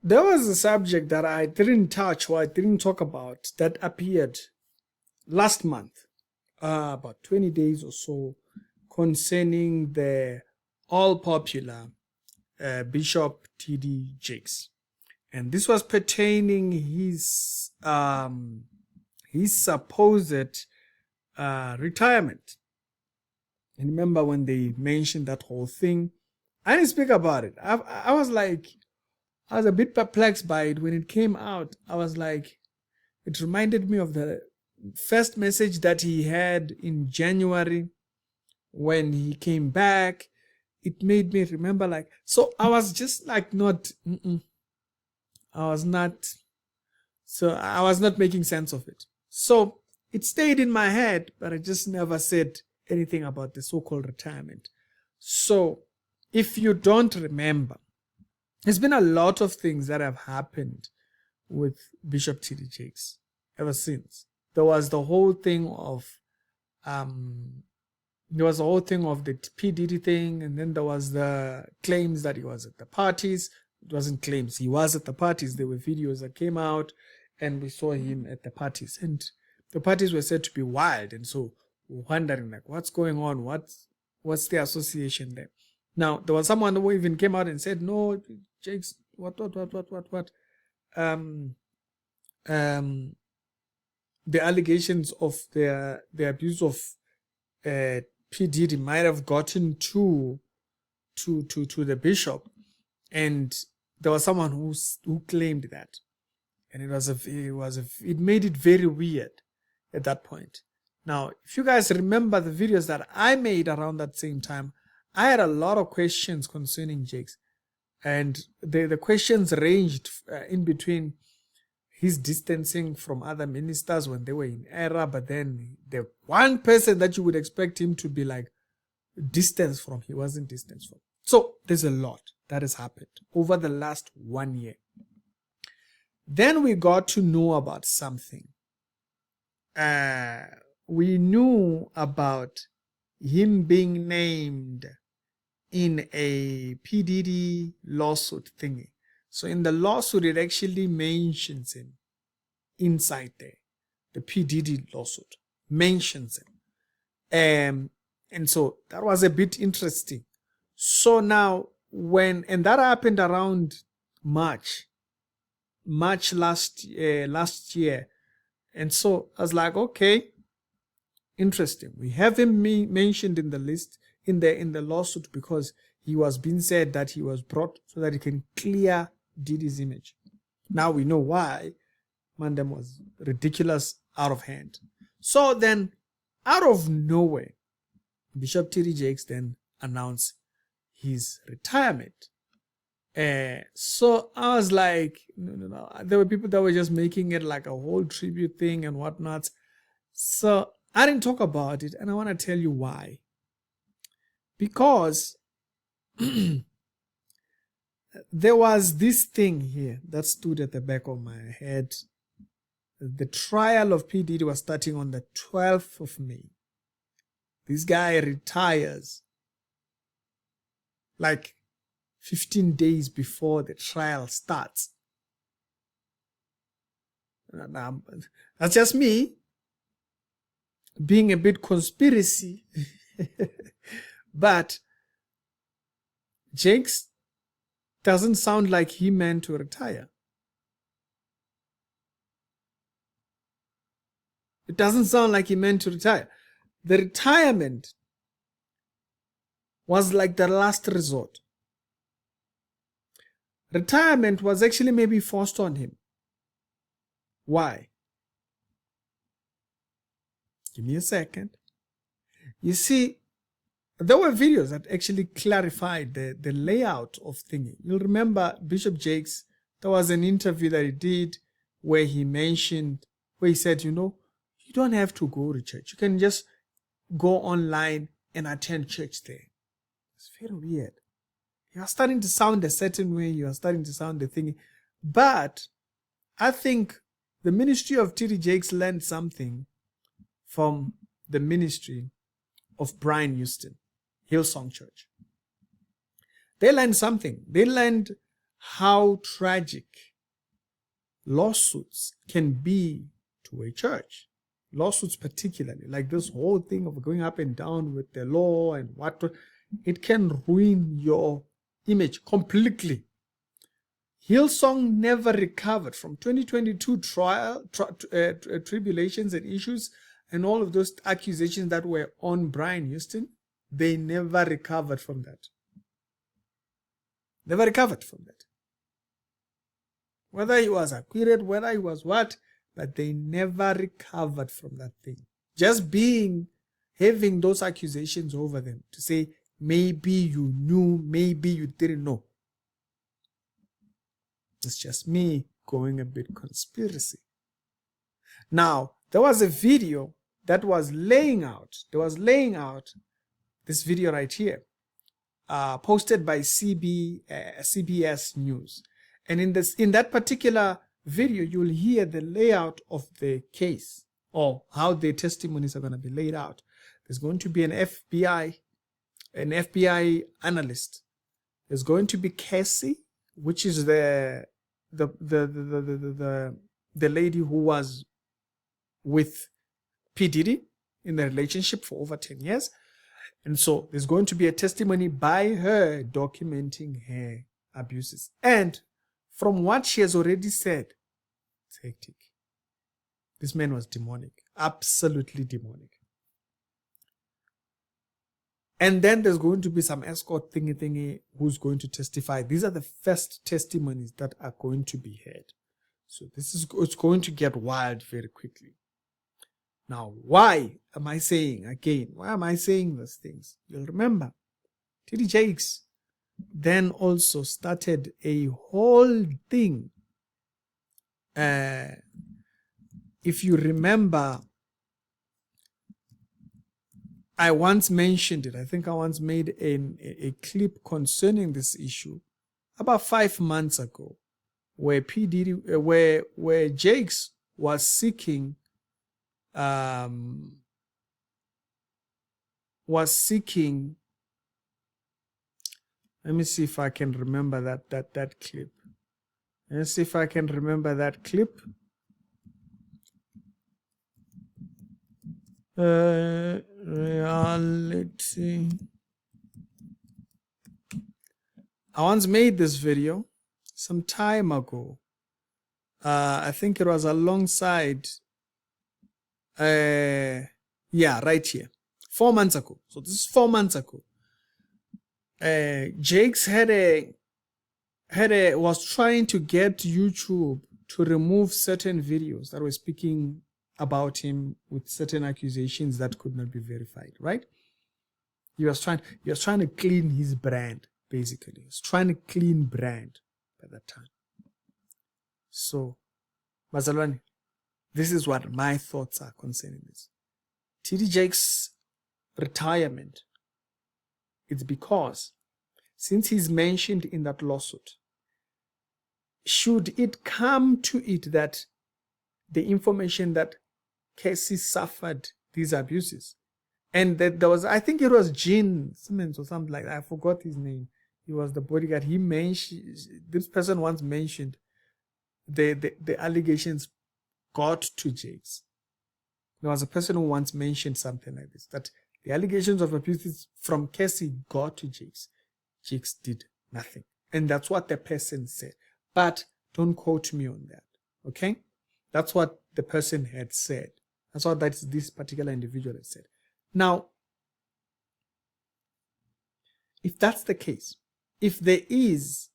There was a subject that I didn't touch or I didn't talk about that appeared last month, about 20 days or so, concerning the all popular Bishop T.D. Jakes. And this was pertaining his supposed retirement. And remember when they mentioned that whole thing, I didn't speak about it. I was a bit perplexed by it when it came out. I was like, it reminded me of the first message that he had in January when he came back. It made me remember, so I was just I was not making sense of it. So it stayed in my head, but I just never said anything about the so-called retirement. So if you don't remember, there's been a lot of things that have happened with Bishop T.D. Jakes ever since. There was the whole thing of the P. Diddy thing, and then there was the claims that he was at the parties. It wasn't claims, he was at the parties. There were videos that came out, and we saw him at the parties. And the parties were said to be wild, and so we're wondering, what's going on? What's the association there? Now, there was someone who even came out and said, no, Jakes, what. The allegations of the abuse of P. Diddy might have gotten to the bishop, and there was someone who claimed that, and it made it very weird at that point. Now, if you guys remember the videos that I made around that same time, I had a lot of questions concerning Jakes, and the questions ranged in between his distancing from other ministers when they were in error, but then the one person that you would expect him to be distanced from, he wasn't distanced from. So there's a lot that has happened over the last 1 year. Then we got to know about something. We knew about him being named in a P. Diddy lawsuit thingy. So in the lawsuit, it actually mentions him inside there. The P. Diddy lawsuit mentions him. And so that was a bit interesting. So now and that happened around March last year. And so I was like, okay, interesting. We have him mentioned in the list, in the lawsuit, because he was being said that he was brought so that he can clear Diddy's image. Now we know why. Mandem was ridiculous, out of hand. So then, out of nowhere, Bishop T.D. Jakes then announced his retirement. So I was like, no. There were people that were just making it like a whole tribute thing and whatnot. So I didn't talk about it, and I want to tell you why. Because there was this thing here that stood at the back of my head. The trial of P. Diddy was starting on the 12th of May. This guy retires 15 days before the trial starts. Now, that's just me being a bit conspiracy. But Jakes doesn't sound like he meant to retire. It doesn't sound like he meant to retire. The retirement was like the last resort. Retirement was actually maybe forced on him. Why? Give me a second. You see, there were videos that actually clarified the layout of thingy. You'll remember Bishop Jakes, there was an interview that he did where he said, you don't have to go to church. You can just go online and attend church there. It's very weird. You are starting to sound a certain way. You are starting to sound the thingy. But I think the ministry of T.D. Jakes learned something from the ministry of Brian Houston, Hillsong Church. They learned something. They learned how tragic lawsuits can be to a church. Lawsuits particularly, like this whole thing of going up and down with the law and what, it can ruin your image completely. Hillsong never recovered from 2022 tribulations and issues and all of those accusations that were on Brian Houston. They never recovered from that. Never recovered from that. Whether he was acquitted, whether he was what, but they never recovered from that thing. Just having those accusations over them to say, maybe you knew, maybe you didn't know. It's just me going a bit conspiracy. Now, there was a video that was laying out this video right here, posted by CBS News. And in that particular video, you'll hear the layout of the case, or how the testimonies are going to be laid out. There's going to be an FBI analyst. There's going to be Cassie, which is the lady who was with P. Diddy in the relationship for over 10 years. And so there's going to be a testimony by her documenting her abuses. And from what she has already said, it's hectic. This man was demonic, absolutely demonic. And then there's going to be some escort thingy who's going to testify. These are the first testimonies that are going to be heard. So it's going to get wild very quickly. Now, why am I saying these things? You'll remember, T.D. Jakes then also started a whole thing. If you remember, I once mentioned it. I think I once made a clip concerning this issue about 5 months ago, where P. Diddy, where Jakes was seeking, let me see if I can remember that clip. Let's see if I can remember that clip. Reality. I once made this video some time ago. I think it was alongside, right here, 4 months ago. So this is 4 months ago. Jakes was trying to get YouTube to remove certain videos that were speaking about him with certain accusations that could not be verified, right? He was trying to clean his brand, basically. He was trying to clean brand by that time. So, Bazalwane, this is what my thoughts are concerning this. T.D. Jakes' retirement, it's because since he's mentioned in that lawsuit, should it come to it that the information that Casey suffered these abuses, and that there was, I think it was Gene Simmons or something like that, I forgot his name. He was the bodyguard. He mentioned, this person once mentioned the allegations got to Jakes. There was a person who once mentioned something like this, that the allegations of abuses from Casey got to Jakes. Jakes did nothing. And that's what the person said. But don't quote me on that, okay? That's what the person had said. That's what this particular individual had said. Now, if that's the case, if there is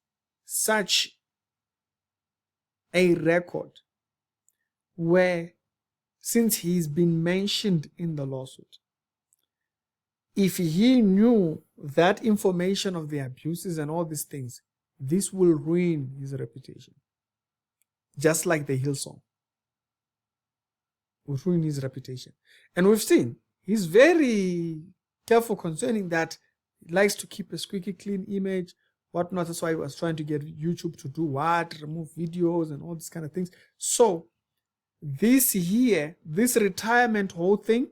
such a record where, since he's been mentioned in the lawsuit, if he knew that information of the abuses and all these things, this will ruin his reputation. Just like the Hillsong. Will ruin his reputation. And we've seen, he's very careful concerning that. He likes to keep a squeaky clean image, whatnot. That's why he was trying to get YouTube to do what? Remove videos and all these kind of things. So, this retirement whole thing,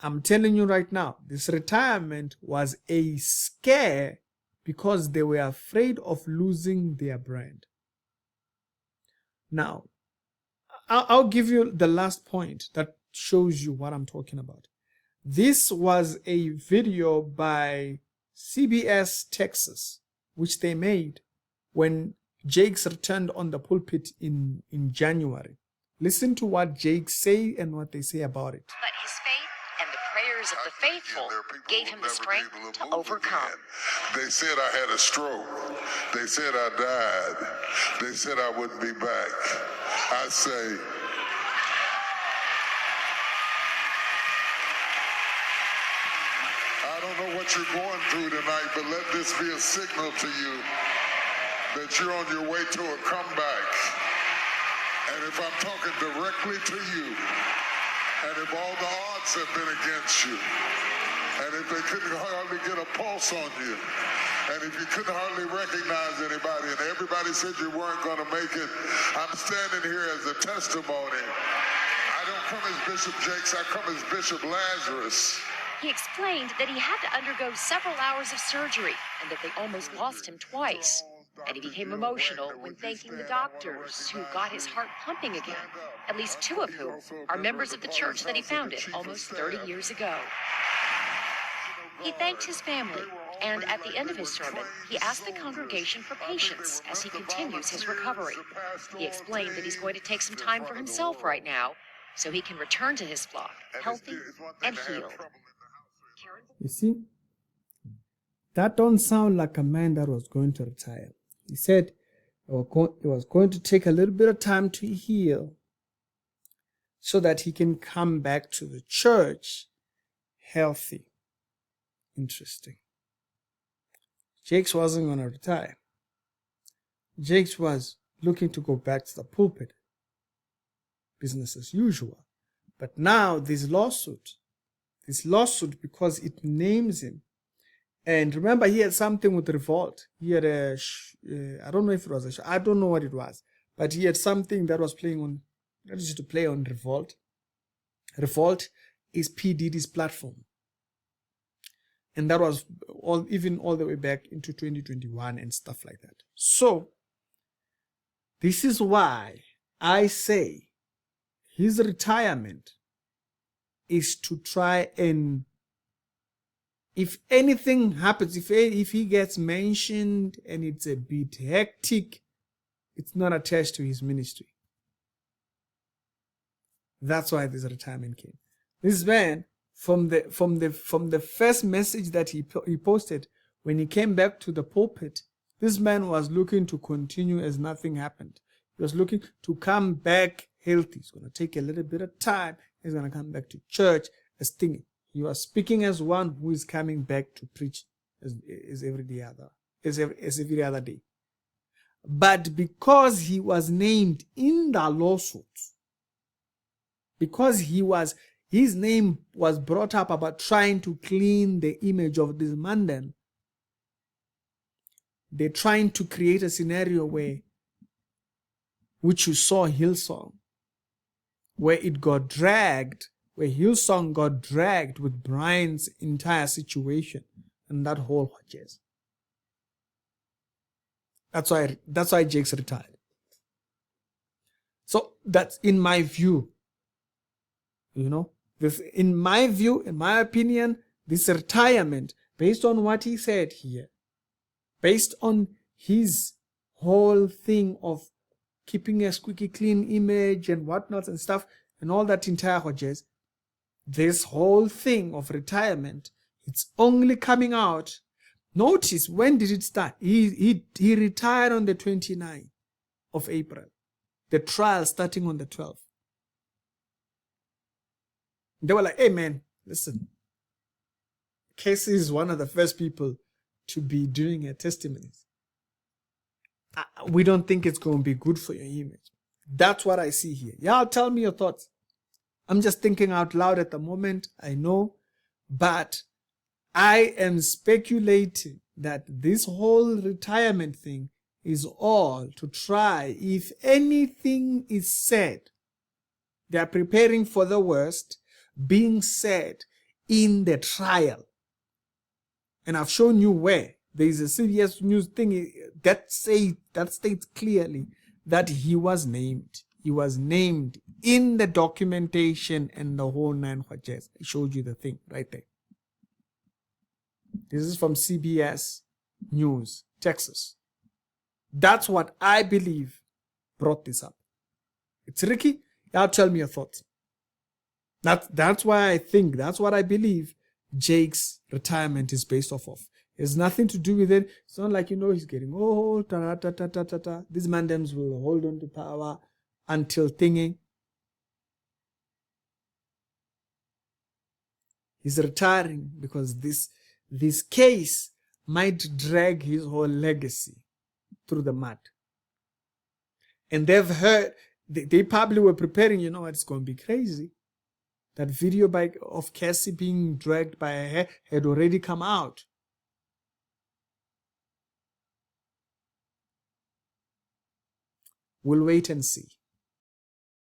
I'm telling you right now, this retirement was a scare because they were afraid of losing their brand. Now, I'll give you the last point that shows you what I'm talking about. This was a video by CBS Texas, which they made when Jakes returned on the pulpit in January. Listen to what Jakes say and what they say about it. But his faith and the prayers of the faithful gave him the strength to overcome. They said I had a stroke. They said I died. They said I wouldn't be back. I say, I don't know what you're going through tonight, but let this be a signal to you that you're on your way to a comeback. And if I'm talking directly to you, and if all the odds have been against you, and if they couldn't hardly get a pulse on you, and if you couldn't hardly recognize anybody, and everybody said you weren't going to make it, I'm standing here as a testimony. I don't come as Bishop Jakes, I come as Bishop Lazarus. He explained that he had to undergo several hours of surgery and that they almost lost him twice. And he became emotional when thanking the doctors who got his heart pumping again, at least two of whom are members of the church that he founded almost 30 years ago. He thanked his family, and at the end of his sermon, he asked the congregation for patience as he continues his recovery. He explained that he's going to take some time for himself right now so he can return to his flock healthy and healed. You see, that don't sound like a man that was going to retire. He said it was going to take a little bit of time to heal so that he can come back to the church healthy. Interesting. Jakes wasn't going to retire. Jakes was looking to go back to the pulpit. Business as usual. But now this lawsuit because it names him. And remember, he had something with Revolt. He had I don't know if it was I don't know what it was, but he had something that was playing on, that used to play on Revolt. Revolt is P. Diddy's platform. And that was all the way back into 2021 and stuff like that. So, this is why I say his retirement is to try and, if anything happens, if he gets mentioned and it's a bit hectic, it's not attached to his ministry. That's why this retirement came. This man, from the first message that he posted when he came back to the pulpit, this man was looking to continue as nothing happened. He was looking to come back healthy. It's going to take a little bit of time. He's going to come back to church as thinking. He was speaking as one who is coming back to preach as every other day. But because he was named in the lawsuit, because his name was brought up about trying to clean the image of this man, then they're trying to create a scenario which you saw Hillsong, where it got dragged, where Hillsong got dragged with Brian's entire situation and that whole jazz. That's why Jakes retired. So that's in my view. In my view, in my opinion, this retirement, based on what he said here, based on his whole thing of keeping a squeaky clean image and whatnot and stuff, and all that entire jazz, this whole thing of retirement, it's only coming out. Notice, when did it start? He retired on the 29th of April. The trial starting on the 12th. They were like, hey man, listen. Casey is one of the first people to be doing a testimony. We don't think it's going to be good for your image. That's what I see here. Y'all tell me your thoughts. I'm just thinking out loud at the moment, I know, but I am speculating that this whole retirement thing is all to try, if anything is said, they are preparing for the worst being said in the trial. And I've shown you where there's a CBS News thing that states clearly that he was named. He was named in the documentation and the whole nine jazz. I showed you the thing right there. This is from CBS News, Texas. That's what I believe brought this up. It's Ricky. Now tell me your thoughts. That's why I think, that's what I believe Jake's retirement is based off of. There's nothing to do with it. It's not like, he's getting old. These mandems will hold on to power until thinking. He's retiring because this case might drag his whole legacy through the mud. And they've heard, they probably were preparing, it's going to be crazy. That video of Cassie being dragged by her hair had already come out. We'll wait and see.